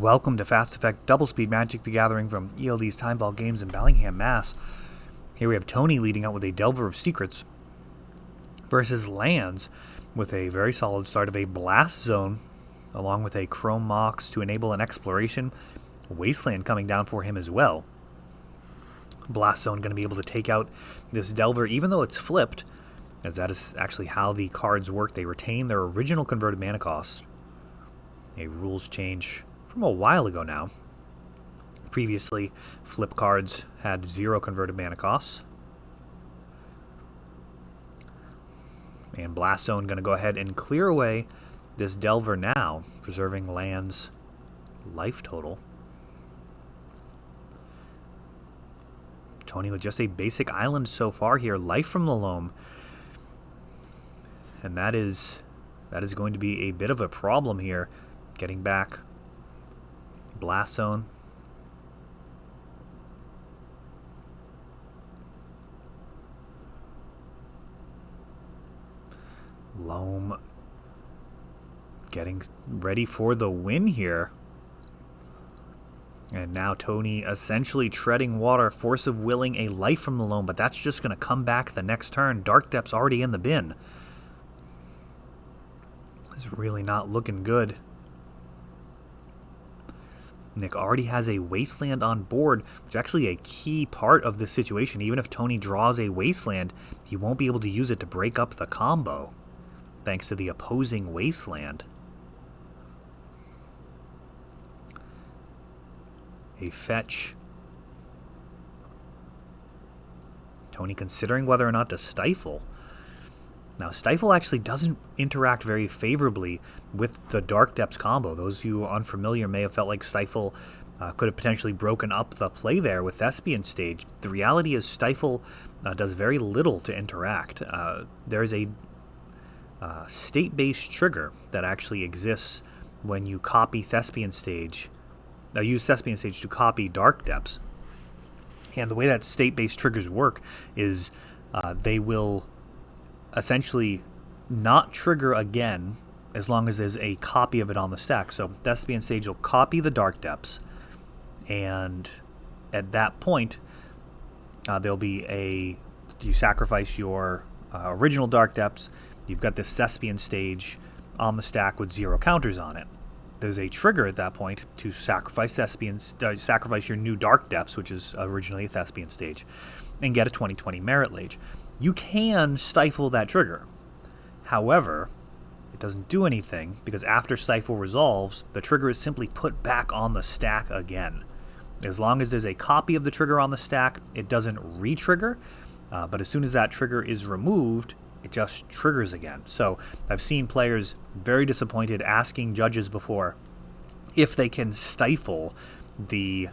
Welcome to Fast Effect Double Speed Magic the Gathering from ELD's Timeball Games in Bellingham, Mass. Here we have Tony leading out with a Delver of Secrets versus Lands with a very solid start of a Blast Zone along with a Chrome Mox to enable an Exploration. Wasteland coming down for him as well. Blast Zone going to be able to take out this Delver even though it's flipped, as that is actually how the cards work. They retain their original converted mana cost. A rules change from a while ago now. Previously, flip cards had 0 converted mana costs. And Blast Zone going to go ahead and clear away this Delver now, preserving Land's life total. Tony with just a basic island so far here, Life from the Loam. And that is going to be a bit of a problem here, getting back Blast Zone. Loam getting ready for the win here. And now Tony essentially treading water, Force of Willing a Life from the Loam, but that's just going to come back the next turn. Dark Depth's already in the bin. It's really not looking good. Nick already has a Wasteland on board, which is actually a key part of this situation. Even if Tony draws a Wasteland, he won't be able to use it to break up the combo, thanks to the opposing Wasteland. A fetch. Tony considering whether or not to Stifle. Now, Stifle actually doesn't interact very favorably with the Dark Depths combo. Those of you unfamiliar may have felt like Stifle could have potentially broken up the play there with Thespian Stage. The reality is Stifle does very little to interact. There is a state-based trigger that actually exists when you copy Thespian Stage. Use Thespian Stage to copy Dark Depths. And the way that state-based triggers work is they will essentially not trigger again as long as there's a copy of it on the stack. So Thespian Stage will copy the Dark Depths, and at that point there'll be you sacrifice your original Dark Depths. You've got this Thespian Stage on the stack with 0 counters on it. There's a trigger at that point to sacrifice sacrifice your new Dark Depths, which is originally a Thespian Stage, and get a 20/20 Merit Lage. You can stifle that trigger. However, it doesn't do anything because after Stifle resolves, the trigger is simply put back on the stack again. As long as there's a copy of the trigger on the stack, it doesn't re-trigger, but as soon as that trigger is removed, it just triggers again. So I've seen players very disappointed asking judges before if they can stifle the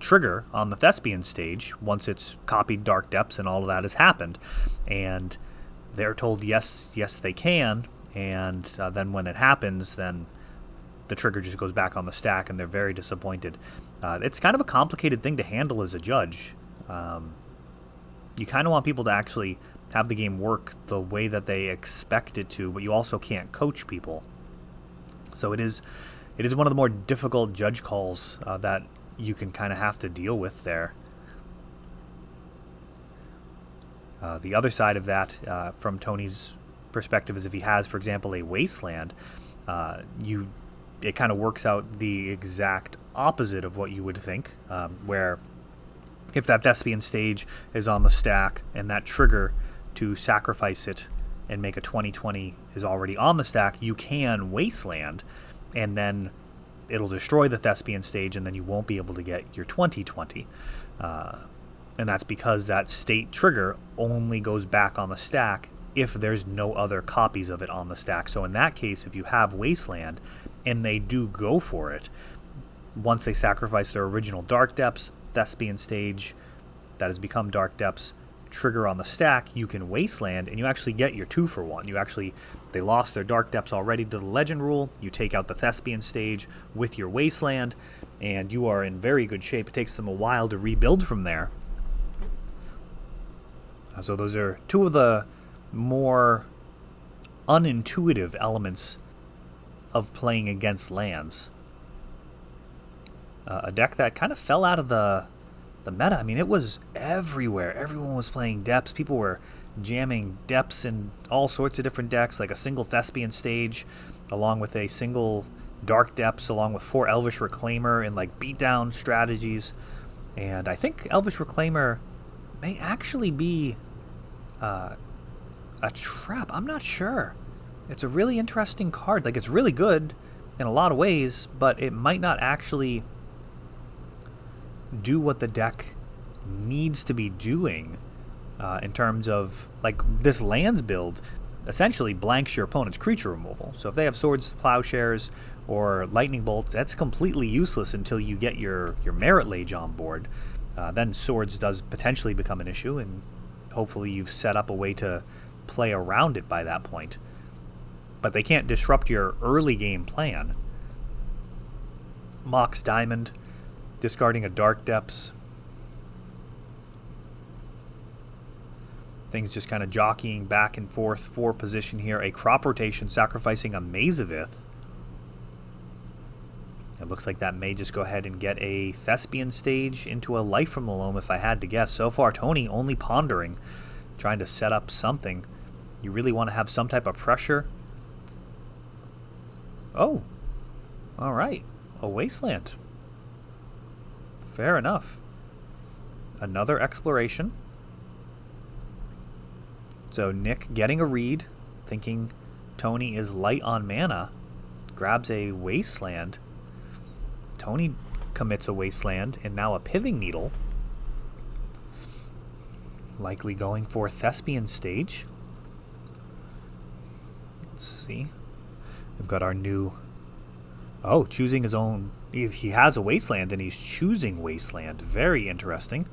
trigger on the Thespian Stage once it's copied Dark Depths and all of that has happened, and they're told yes they can, and then when it happens, then the trigger just goes back on the stack and they're very disappointed. It's kind of a complicated thing to handle as a judge. You kind of want people to actually have the game work the way that they expect it to, but you also can't coach people. So it is one of the more difficult judge calls that you can kind of have to deal with there. The other side of that, from Tony's perspective, is if he has, for example, a Wasteland, it kind of works out the exact opposite of what you would think, where if that Thespian Stage is on the stack and that trigger to sacrifice it and make a 20/20 is already on the stack, you can Wasteland, and then it'll destroy the Thespian Stage, and then you won't be able to get your 20/20. And that's because that state trigger only goes back on the stack if there's no other copies of it on the stack. So in that case, if you have Wasteland and they do go for it, once they sacrifice their original Dark Depths, Thespian Stage that has become Dark Depths, trigger on the stack, you can Wasteland, and you actually get your 2-for-1. They lost their Dark Depths already to the Legend rule. You take out the Thespian Stage with your Wasteland, and you are in very good shape. It takes them a while to rebuild from there. So those are two of the more unintuitive elements of playing against lands. a deck that kind of fell out of the meta. I mean, it was everywhere. Everyone was playing depths. People were jamming depths in all sorts of different decks, like a single Thespian stage, along with a single Dark Depths, along with 4 Elvish Reclaimer and like beatdown strategies. And I think Elvish Reclaimer may actually be a trap. I'm not sure. It's a really interesting card. Like, it's really good in a lot of ways, but it might not actually do what the deck needs to be doing in terms of, like, this lands build essentially blanks your opponent's creature removal. So if they have Swords, Plowshares, or Lightning Bolts, that's completely useless until you get your Merit Lage on board. Then Swords does potentially become an issue, and hopefully you've set up a way to play around it by that point. But they can't disrupt your early game plan. Mox Diamond, discarding a Dark Depths. Things just kind of jockeying back and forth for position here. A Crop Rotation, sacrificing a Mazavith. It looks like that may just go ahead and get a Thespian stage into a Life from the Loam, if I had to guess. So far, Tony only pondering, trying to set up something. You really want to have some type of pressure. Oh, all right. A Wasteland. Fair enough. Another Exploration. So Nick getting a read, thinking Tony is light on mana, grabs a Wasteland. Tony commits a Wasteland and now a Pithing Needle. Likely going for Thespian stage. Let's see. We've got our new... Oh, choosing his own... He has a Wasteland and he's choosing Wasteland. Very interesting.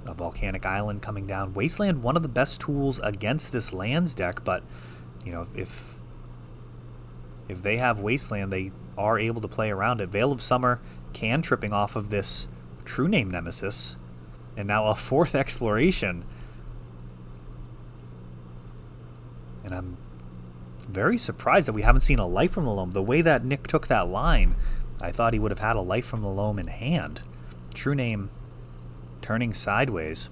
A Volcanic Island coming down. Wasteland, one of the best tools against this lands deck, but, you know, if they have Wasteland, they are able to play around it. Veil of Summer tripping off of this True Name Nemesis. And now a 4th Exploration. And I'm very surprised that we haven't seen a Life from the Loam. The way that Nick took that line, I thought he would have had a Life from the Loam in hand. True Name turning sideways.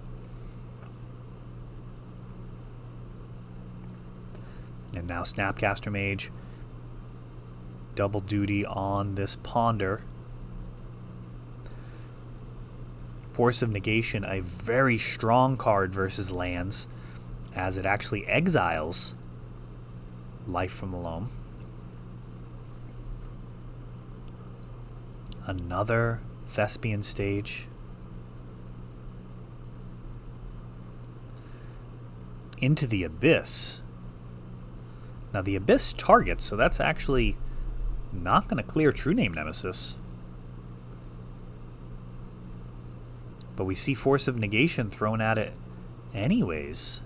And now Snapcaster Mage. Double duty on this Ponder. Force of Negation, a very strong card versus lands, as it actually exiles Life from the Loam. Another Thespian stage. Into the Abyss. Now the Abyss targets, so that's actually not going to clear True Name Nemesis. But we see Force of Negation thrown at it anyways.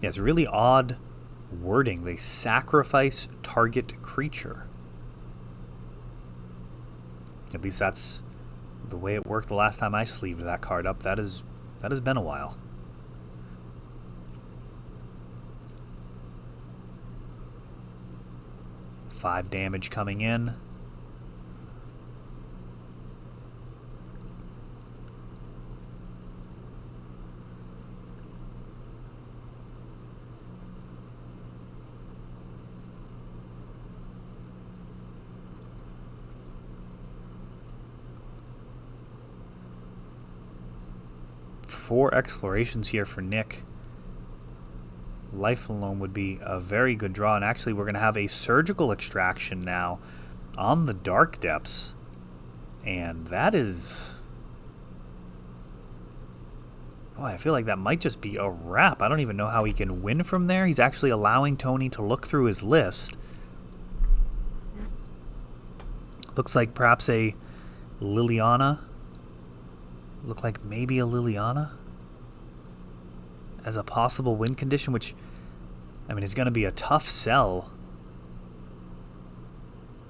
Yeah, it's really odd wording. They sacrifice target creature. At least that's the way it worked the last time I sleeved that card up. That has been a while. Five damage coming in. Four explorations here for Nick. Life alone would be a very good draw, and actually we're going to have a surgical extraction now on the Dark Depths, and that is... Boy, I feel like that might just be a wrap. I don't even know how he can win from there. He's actually allowing Tony to look through his list. Looks like perhaps a Liliana. Look like maybe a Liliana as a possible win condition, which, I mean, is going to be a tough sell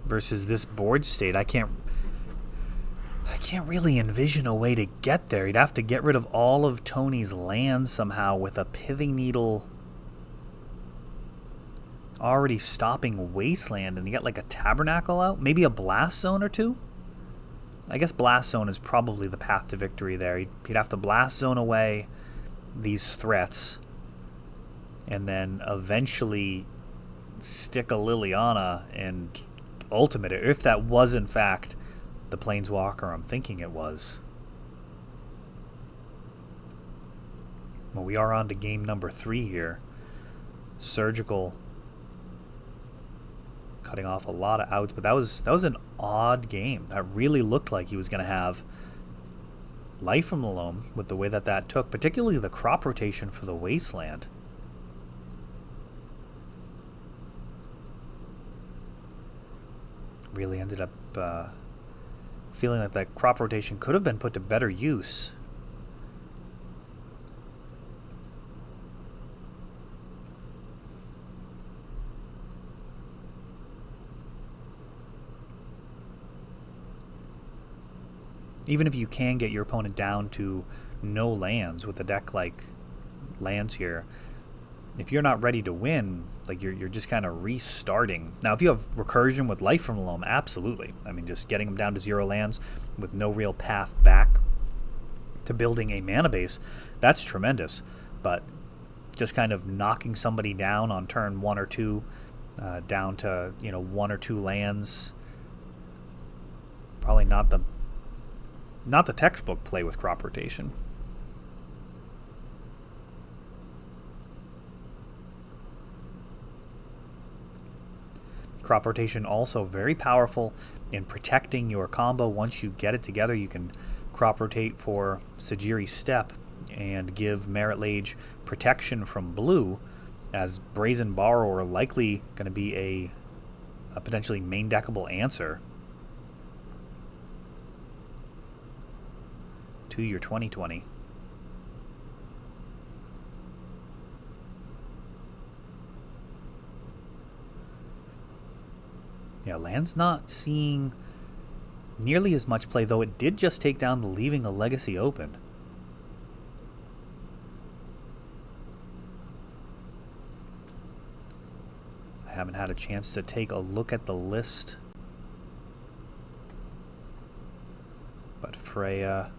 versus this board state. I can't can't really envision a way to get there. He'd have to get rid of all of Tony's land somehow with a pithing needle already stopping Wasteland, and you got like a tabernacle out? Maybe a blast zone or two? I guess blast zone is probably the path to victory there. He'd have to blast zone away these threats and then eventually stick a Liliana and ultimate it, if that was in fact the Planeswalker I'm thinking it was. Well, we are on to game number 3 here. Surgical cutting off a lot of outs, but that was an odd game. That really looked like he was going to have life from the loam with the way that took, particularly the crop rotation for the Wasteland. Really ended up feeling like that crop rotation could have been put to better use. Even if you can get your opponent down to no lands with a deck like lands here, if you're not ready to win, like you're just kind of restarting. Now, if you have recursion with life from loam, absolutely. I mean, just getting them down to 0 lands with no real path back to building a mana base, that's tremendous. But just kind of knocking somebody down on turn 1 or 2, down to 1 or 2 lands, probably not the textbook play with crop rotation. Crop rotation also very powerful in protecting your combo. Once you get it together, you can crop rotate for Sajiri's Step and give Merit Lage protection from blue, as Brazen Borrower likely going to be a potentially main deckable answer to your 2020. Yeah, land's not seeing nearly as much play, though it did just take down the Leaving a Legacy open. I haven't had a chance to take a look at the list, but Freya,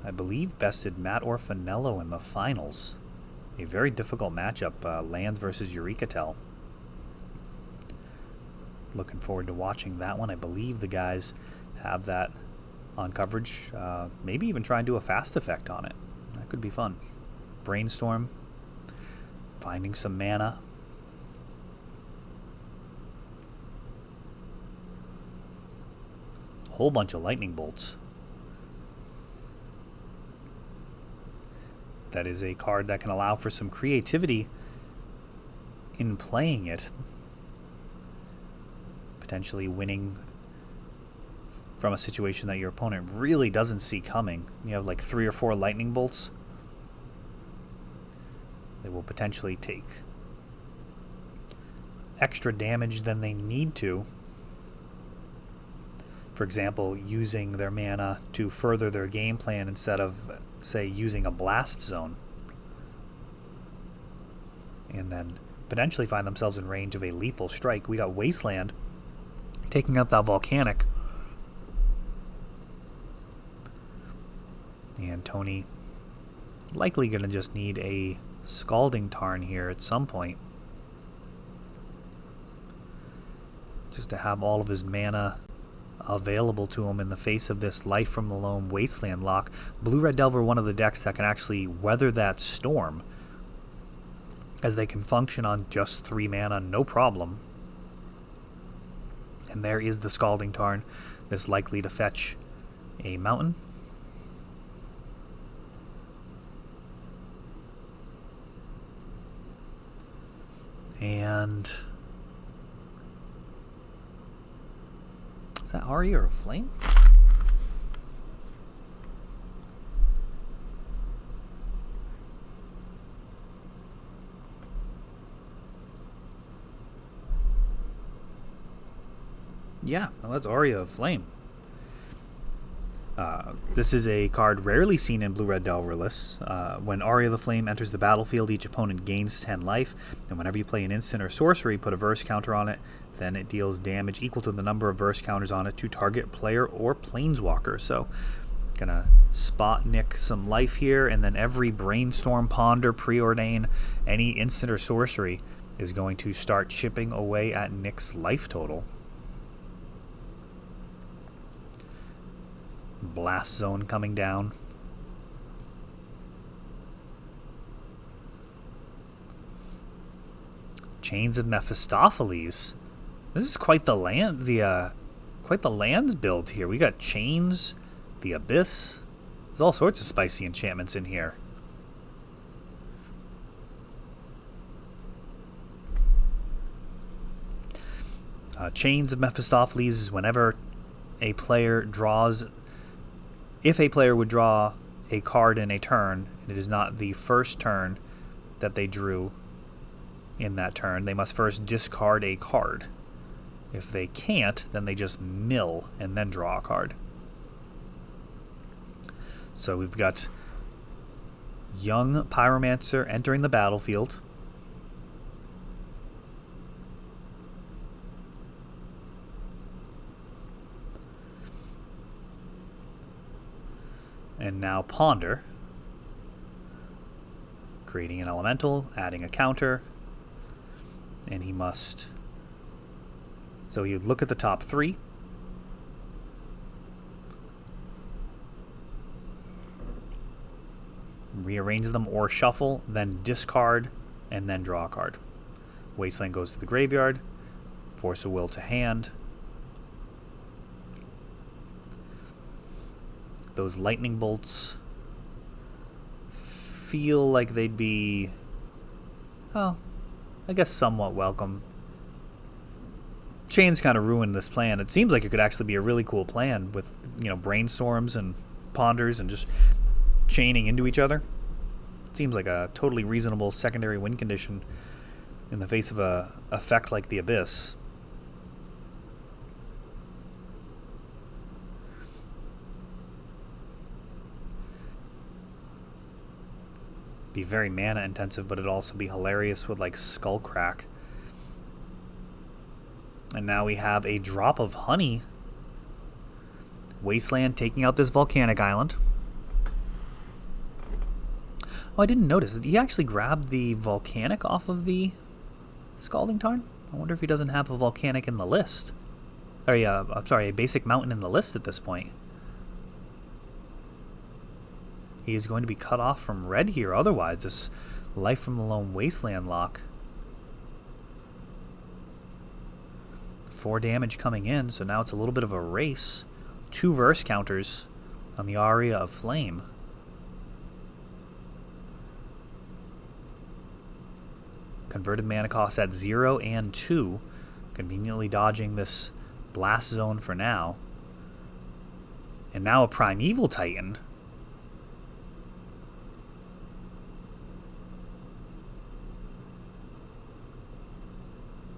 I believe, bested Matt Orfanello in the finals. A very difficult matchup, lands versus Eurekatel. Looking forward to watching that one. I believe the guys have that on coverage. Maybe even try and do a fast effect on it. That could be fun. Brainstorm. Finding some mana. Whole bunch of lightning bolts. That is a card that can allow for some creativity in playing it. Potentially winning from a situation that your opponent really doesn't see coming. You have like 3 or 4 lightning bolts. They will potentially take extra damage than they need to. For example, using their mana to further their game plan instead of, say, using a blast zone. And then potentially find themselves in range of a lethal strike. We got Wasteland taking out that volcanic. And Tony likely going to just need a Scalding Tarn here at some point, just to have all of his mana available to him in the face of this Life from the Loam Wasteland lock. Blue-Red Delver, one of the decks that can actually weather that storm, as they can function on just 3 mana, no problem. And there is the Scalding Tarn that's likely to fetch a mountain. And is that Aria of Flame? Yeah, well, that's Aria of Flame. This is a card rarely seen in Blue-Red Delver lists. When Aria of the Flame enters the battlefield, each opponent gains 10 life, and whenever you play an instant or sorcery, put a verse counter on it, then it deals damage equal to the number of verse counters on it to target player or planeswalker. So, gonna spot Nick some life here, and then every Brainstorm, Ponder, Preordain, any instant or sorcery is going to start chipping away at Nick's life total. Blast Zone coming down. Chains of Mephistopheles. This is quite the lands build here. We got Chains, the Abyss. There's all sorts of spicy enchantments in here. Chains of Mephistopheles is whenever a player draws. If a player would draw a card in a turn, and it is not the first turn that they drew in that turn, they must first discard a card. If they can't, then they just mill and then draw a card. So we've got Young Pyromancer entering the battlefield. And now Ponder, creating an elemental, adding a counter, and he must. So you look at the top three. Rearrange them or shuffle, then discard, and then draw a card. Wasteland goes to the graveyard. Force of Will to hand. Those lightning bolts feel like they'd be, well, I guess somewhat welcome. Chains kind of ruined this plan. It seems like it could actually be a really cool plan with, brainstorms and ponders and just chaining into each other. It seems like a totally reasonable secondary win condition in the face of a effect like the Abyss. Be very mana intensive, but it'd also be hilarious with like Skullcrack. And now we have a drop of honey. Wasteland taking out this volcanic island. Oh, I didn't notice. Did he actually grab the volcanic off of the Scalding Tarn? I wonder if he doesn't have a volcanic in the list. Or I'm sorry, a basic mountain in the list at this point. He is going to be cut off from red here. Otherwise, this Life from the Lone Wasteland lock. 4 damage coming in, so now it's a little bit of a race. 2 verse counters on the Aria of Flame. Converted mana cost at 0 and 2. Conveniently dodging this Blast Zone for now. And now a Primeval Titan.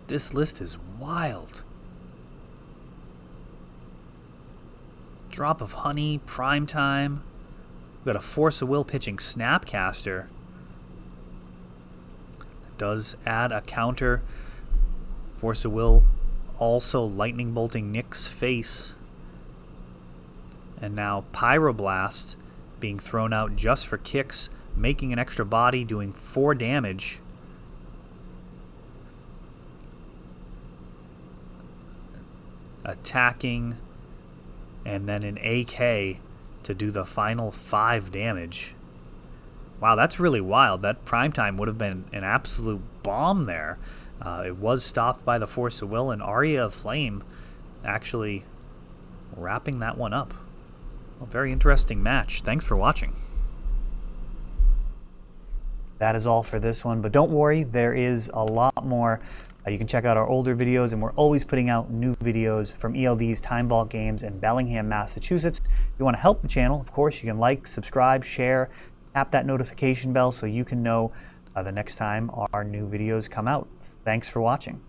This list is wild. Drop of Honey, Prime Time. We've got a Force of Will pitching Snapcaster. It does add a counter. Force of Will also lightning bolting Nick's face. And now Pyroblast being thrown out just for kicks, making an extra body, doing 4 damage. Attacking, and then an AK to do the final 5 damage. Wow, that's really wild. That Primetime would have been an absolute bomb there. It was stopped by the Force of Will, and Aria of Flame actually wrapping that one up. A very interesting match. Thanks for watching. That is all for this one, but don't worry, there is a lot more. You can check out our older videos, and we're always putting out new videos from ELD's Time Vault Games in Bellingham, Massachusetts. If you want to help the channel, of course, you can like, subscribe, share, tap that notification bell so you can know the next time our new videos come out. Thanks for watching.